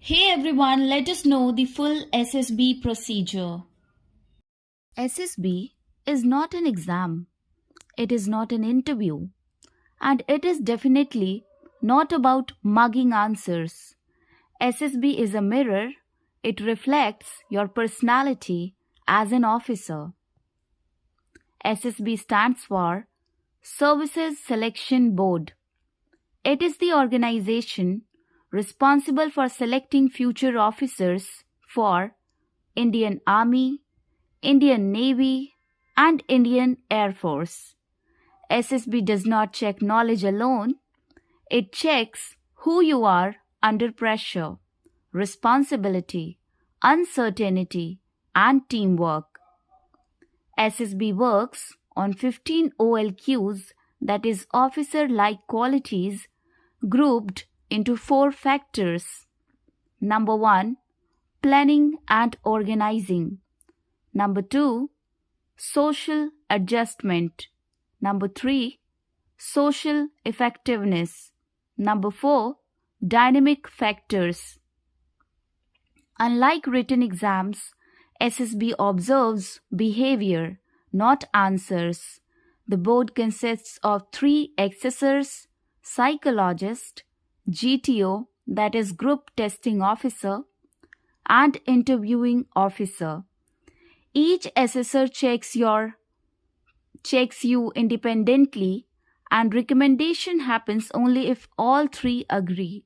Hey everyone, let us know the full SSB procedure. SSB is not an exam, it is not an interview, and it is definitely not about mugging answers. SSB is a mirror, it reflects your personality as an officer. SSB stands for Services Selection Board. It is the organization responsible for selecting future officers for Indian Army, Indian Navy, and Indian Air Force. SSB does not check knowledge alone, it checks who you are under pressure, responsibility, uncertainty, and teamwork. SSB works on 15 OLQs, that is, officer like qualities, grouped into 4 factors. Number 1, planning and organizing. Number 2, social adjustment. Number 3, social effectiveness. Number 4, dynamic factors. Unlike written exams, SSB observes behavior, not answers. The board consists of 3 assessors, psychologist, GTO, that is group testing officer, and interviewing officer. Each assessor checks you independently, and recommendation happens only if all 3 agree.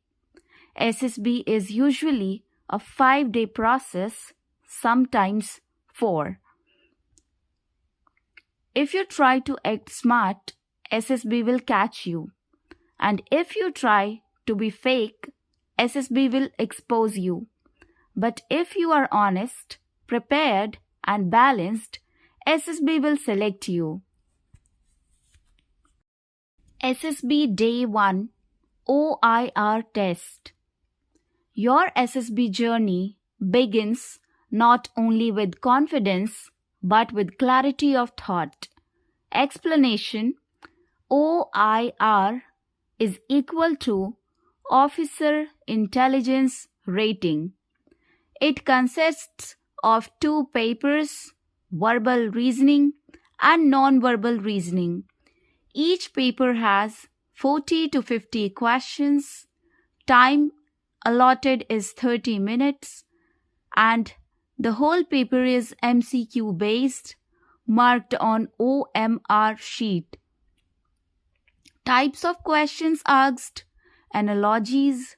SSB is usually a 5-day process, sometimes 4. If you try to act smart, SSB will catch you. And if you try to be fake, SSB will expose you. But if you are honest, prepared, and balanced, SSB will select you. SSB Day 1 OIR Test. Your SSB journey begins not only with confidence but with clarity of thought. Explanation: OIR is equal to Officer Intelligence Rating. It consists of 2 papers, verbal reasoning and non-verbal reasoning. Each paper has 40 to 50 questions. Time allotted is 30 minutes, and the whole paper is MCQ based, marked on OMR sheet. Types of questions asked: analogies,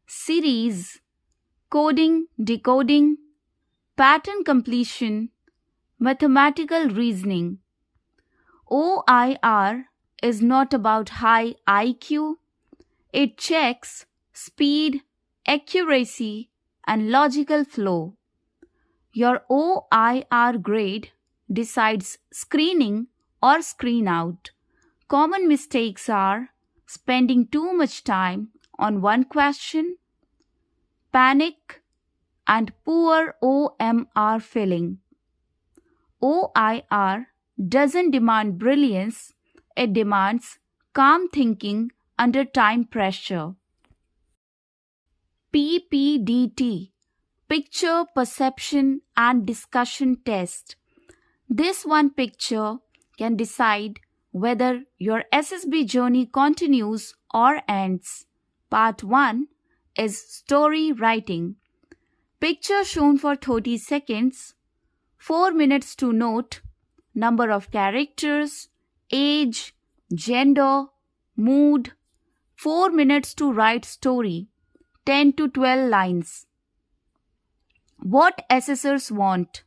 series, coding, decoding, pattern completion, mathematical reasoning. OIR is not about high IQ. It checks speed, accuracy, and logical flow. Your OIR grade decides screening or screen out. Common mistakes are spending too much time on one question, panic, and poor OMR filling. OIR doesn't demand brilliance, it demands calm thinking under time pressure. PPDT, Picture, Perception and Discussion Test. This one picture can decide whether your SSB journey continues or ends. Part 1 is story writing. Picture shown for 30 seconds, 4 minutes to note number of characters, age, gender, mood, 4 minutes to write story, 10 to 12 lines. What assessors want: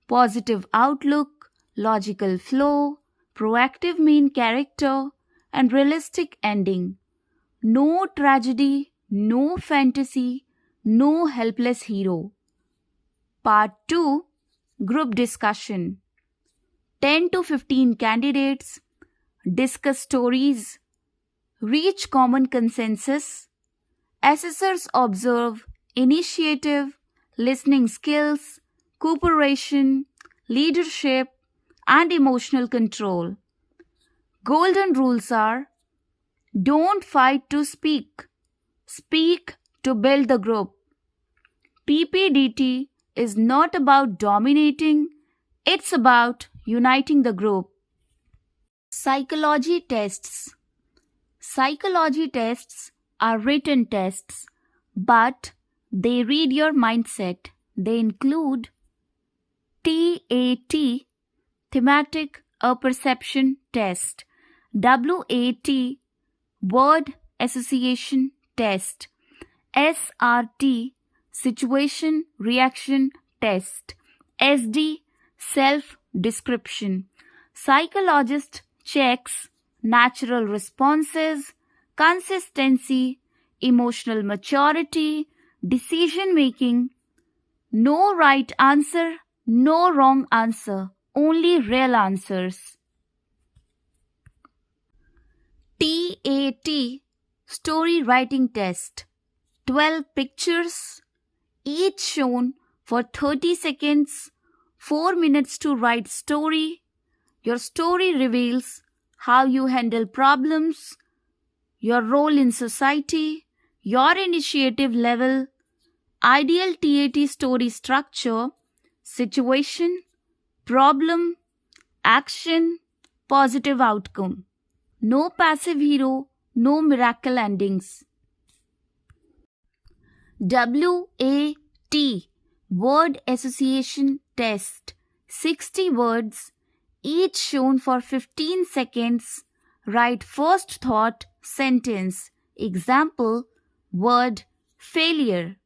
positive outlook, logical flow, proactive main character, and realistic ending. No tragedy, no fantasy, no helpless hero. Part 2, Group Discussion. 10 to 15 candidates discuss stories, reach common consensus. Assessors observe initiative, listening skills, cooperation, leadership, and emotional control. Golden rules are: don't fight to speak. Speak to build the group. PPDT is not about dominating, it's about uniting the group. Psychology tests. Psychology tests are written tests, but they read your mindset. They include TAT, Thematic Apperception Test, WAT, Word Association Test, SRT, Situation Reaction Test, SD, Self Description. Psychologist checks natural responses, consistency, emotional maturity, decision making. No right answer, no wrong answer, only real answers. TAT, Story Writing Test. 12 pictures, each shown for 30 seconds, 4 minutes to write story. Your story reveals how you handle problems, your role in society, your initiative level, ideal TAT story structure, situation, problem, action, positive outcome. No passive hero, no miracle endings. WAT, Word Association Test. 60 words, each shown for 15 seconds. Write first thought, sentence. Example, word, failure.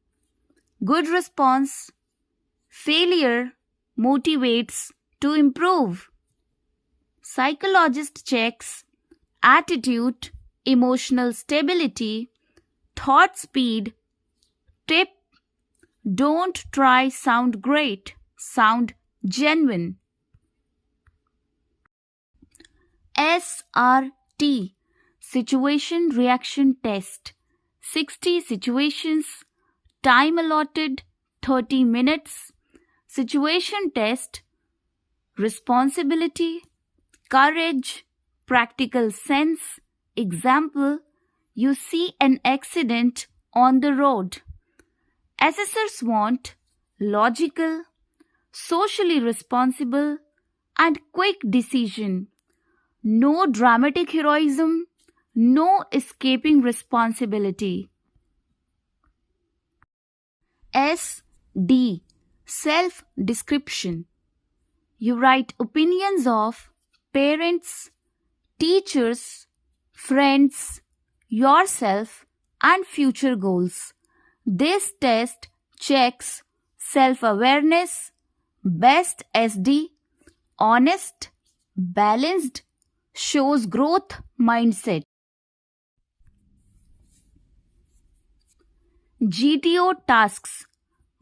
Good response. Failure motivates to improve. Psychologist checks attitude, emotional stability, thought speed. Tip: don't try sound great, sound genuine. SRT, Situation Reaction Test. 60 situations, time allotted 30 minutes. Situation test: responsibility, courage, practical sense. Example, you see an accident on the road. Assessors want logical, socially responsible, and quick decision. No dramatic heroism, no escaping responsibility. SD, Self-description. You write opinions of parents, teachers, friends, yourself, and future goals. This test checks self-awareness, best SD, honest, balanced, shows growth mindset. GTO tasks,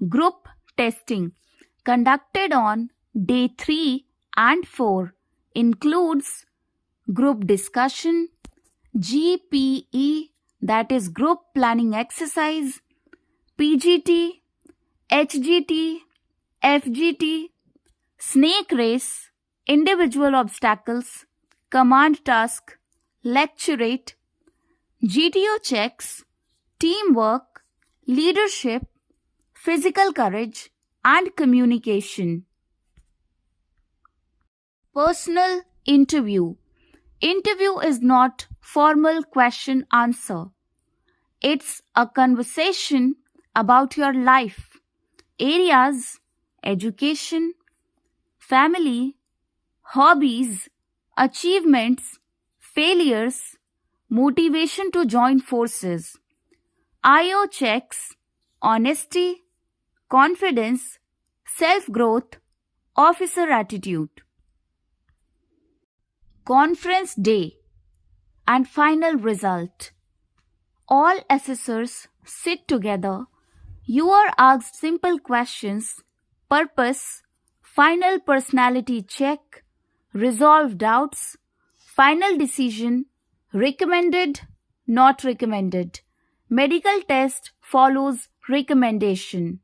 group testing, conducted on day 3 and 4, includes group discussion, GPE, that is group planning exercise, PGT, HGT, FGT, snake race, individual obstacles, command task, lecturate. GTO checks teamwork, leadership, physical courage, and communication. Personal interview. Interview is not formal question answer. It's a conversation about your life, areas, education, family, hobbies, achievements, failures, motivation to join forces. IO checks honesty, confidence, self-growth, officer attitude. Conference day and final result. All assessors sit together. You are asked simple questions: purpose, final personality check, resolve doubts, final decision, recommended, not recommended. Medical test follows recommendation.